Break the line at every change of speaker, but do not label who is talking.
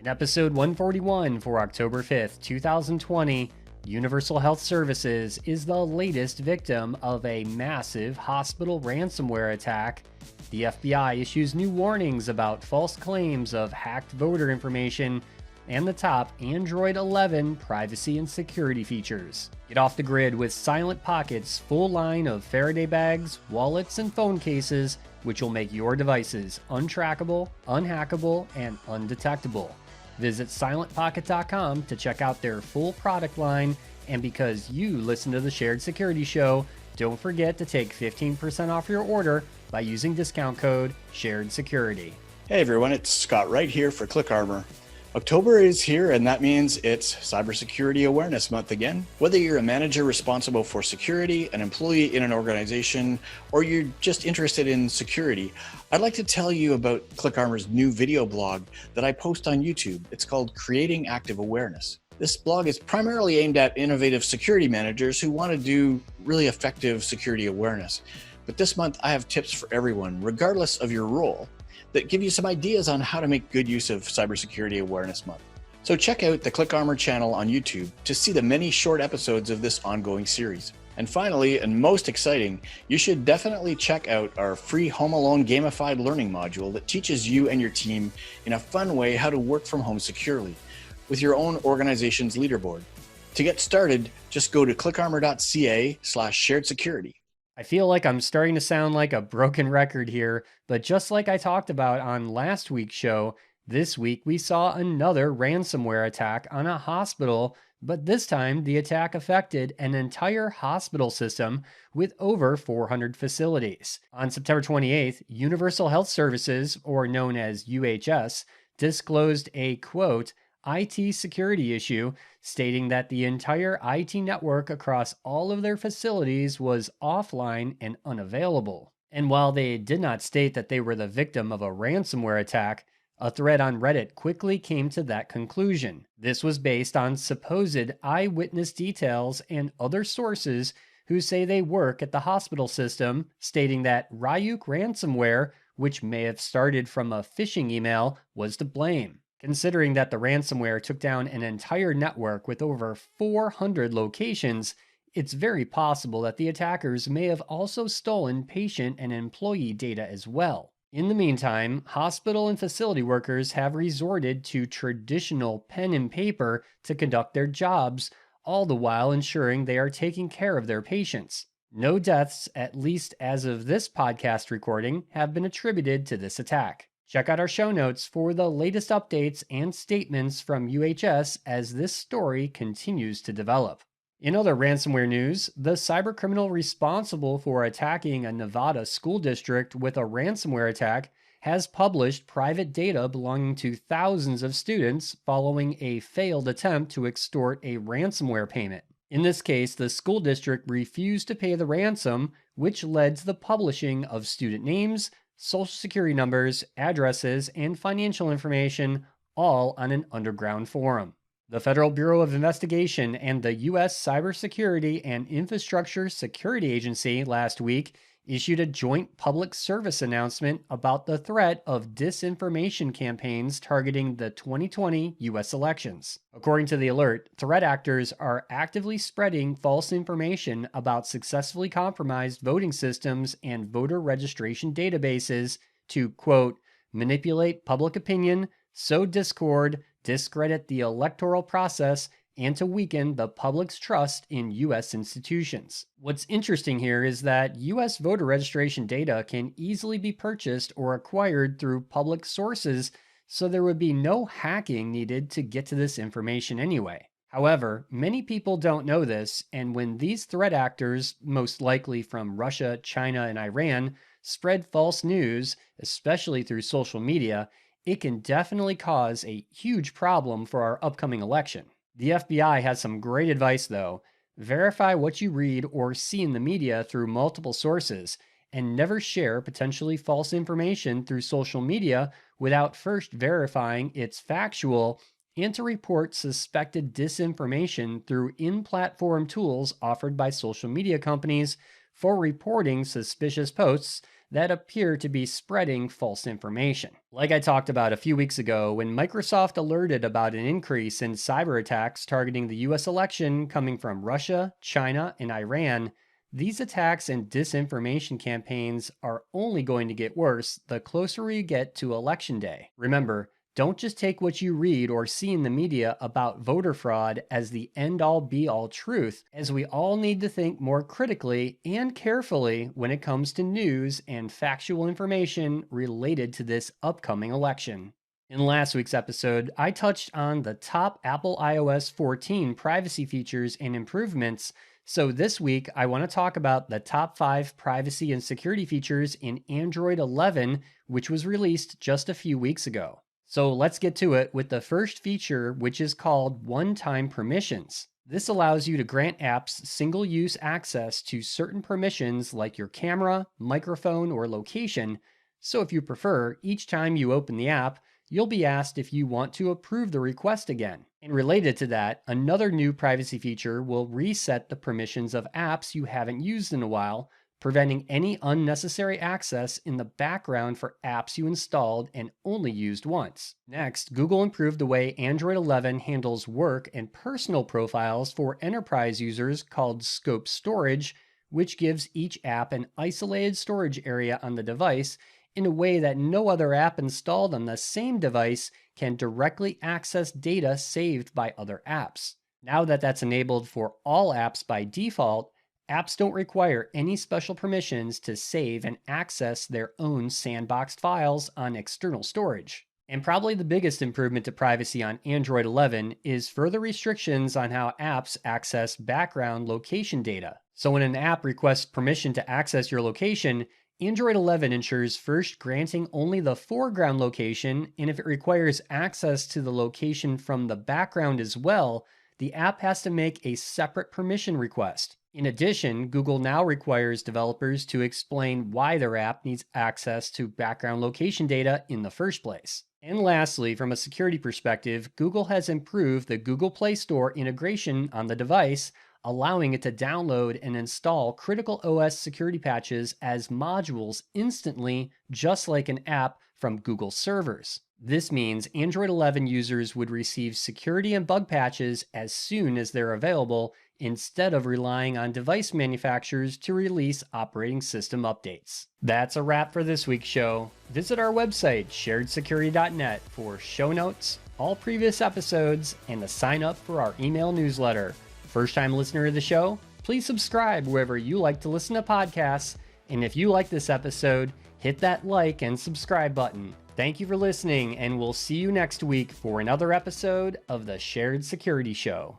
In episode 141 for October 5th, 2020, Universal Health Services is the latest victim of a massive hospital ransomware attack. The FBI issues new warnings about false claims of hacked voter information and the top Android 11 privacy and security features. Get off the grid with Silent Pocket's full line of Faraday bags, wallets, and phone cases, which will make your devices untrackable, unhackable, and undetectable. Visit silentpocket.com to check out their full product line, and because you listen to the Shared Security Show, don't forget to take 15% off your order by using discount code SHAREDSECURITY.
Hey everyone, it's Scott Wright here for ClickArmor. October is here, and that means it's Cybersecurity Awareness Month again. Whether you're a manager responsible for security, an employee in an organization, or you're just interested in security, I'd like to tell you about ClickArmor's new video blog that I post on YouTube. It's called Creating Active Awareness. This blog is primarily aimed at innovative security managers who want to do really effective security awareness. But this month, I have tips for everyone, regardless of your role, that give you some ideas on how to make good use of Cybersecurity Awareness Month. So check out the ClickArmor channel on YouTube to see the many short episodes of this ongoing series. And finally, and most exciting, you should definitely check out our free Home Alone gamified learning module that teaches you and your team in a fun way how to work from home securely with your own organization's leaderboard. To get started, just go to clickarmor.ca/sharedsecurity.
I feel like I'm starting to sound like a broken record here, but just like I talked about on last week's show, this week we saw another ransomware attack on a hospital, but this time the attack affected an entire hospital system with over 400 facilities. On September 28th, Universal Health Services, or known as UHS, disclosed a, quote, IT security issue, stating that the entire IT network across all of their facilities was offline and unavailable. And while they did not state that they were the victim of a ransomware attack, a thread on Reddit quickly came to that conclusion. This was based on supposed eyewitness details and other sources who say they work at the hospital system, stating that Ryuk ransomware, which may have started from a phishing email, was to blame. Considering that the ransomware took down an entire network with over 400 locations, it's very possible that the attackers may have also stolen patient and employee data as well. In the meantime, hospital and facility workers have resorted to traditional pen and paper to conduct their jobs, all the while ensuring they are taking care of their patients. No deaths, at least as of this podcast recording, have been attributed to this attack. Check out our show notes for the latest updates and statements from UHS as this story continues to develop. In other ransomware news, the cybercriminal responsible for attacking a Nevada school district with a ransomware attack has published private data belonging to thousands of students following a failed attempt to extort a ransomware payment. In this case, the school district refused to pay the ransom, which led to the publishing of student names, social security numbers, addresses, and financial information, all on an underground forum. The Federal Bureau of Investigation and the U.S. Cybersecurity and Infrastructure Security Agency last week issued a joint public service announcement about the threat of disinformation campaigns targeting the 2020 U.S. elections. According to the alert, threat actors are actively spreading false information about successfully compromised voting systems and voter registration databases to, quote, manipulate public opinion, sow discord, discredit the electoral process, and to weaken the public's trust in U.S. institutions. What's interesting here is that U.S. voter registration data can easily be purchased or acquired through public sources, so there would be no hacking needed to get to this information anyway. However, many people don't know this, and when these threat actors, most likely from Russia, China, and Iran, spread false news, especially through social media, it can definitely cause a huge problem for our upcoming election. The FBI has some great advice, though. Verify what you read or see in the media through multiple sources, and never share potentially false information through social media without first verifying it's factual, and to report suspected disinformation through in-platform tools offered by social media companies for reporting suspicious posts that appear to be spreading false information. Like I talked about a few weeks ago, when Microsoft alerted about an increase in cyber attacks targeting the US election coming from Russia, China, and Iran, these attacks and disinformation campaigns are only going to get worse the closer we get to Election Day. Remember, don't just take what you read or see in the media about voter fraud as the end-all be-all truth, as we all need to think more critically and carefully when it comes to news and factual information related to this upcoming election. In last week's episode, I touched on the top Apple iOS 14 privacy features and improvements. So this week, I want to talk about the top 5 privacy and security features in Android 11, which was released just a few weeks ago. So let's get to it with the first feature, which is called one-time permissions. This allows you to grant apps single-use access to certain permissions like your camera, microphone, or location. So if you prefer, each time you open the app, you'll be asked if you want to approve the request again. And related to that, another new privacy feature will reset the permissions of apps you haven't used in a while, preventing any unnecessary access in the background for apps you installed and only used once. Next, Google improved the way Android 11 handles work and personal profiles for enterprise users called Scope Storage, which gives each app an isolated storage area on the device in a way that no other app installed on the same device can directly access data saved by other apps. Now that that's enabled for all apps by default, apps don't require any special permissions to save and access their own sandboxed files on external storage. And probably the biggest improvement to privacy on Android 11 is further restrictions on how apps access background location data. So when an app requests permission to access your location, Android 11 ensures first granting only the foreground location, and if it requires access to the location from the background as well, the app has to make a separate permission request. In addition, Google now requires developers to explain why their app needs access to background location data in the first place. And lastly, from a security perspective, Google has improved the Google Play Store integration on the device, allowing it to download and install critical OS security patches as modules instantly, just like an app from Google servers. This means Android 11 users would receive security and bug patches as soon as they're available, instead of relying on device manufacturers to release operating system updates. That's a wrap for this week's show. Visit our website, sharedsecurity.net, for show notes, all previous episodes, and to sign up for our email newsletter. First-time listener of the show, please subscribe wherever you like to listen to podcasts. And if you like this episode, hit that like and subscribe button. Thank you for listening, and we'll see you next week for another episode of the Shared Security Show.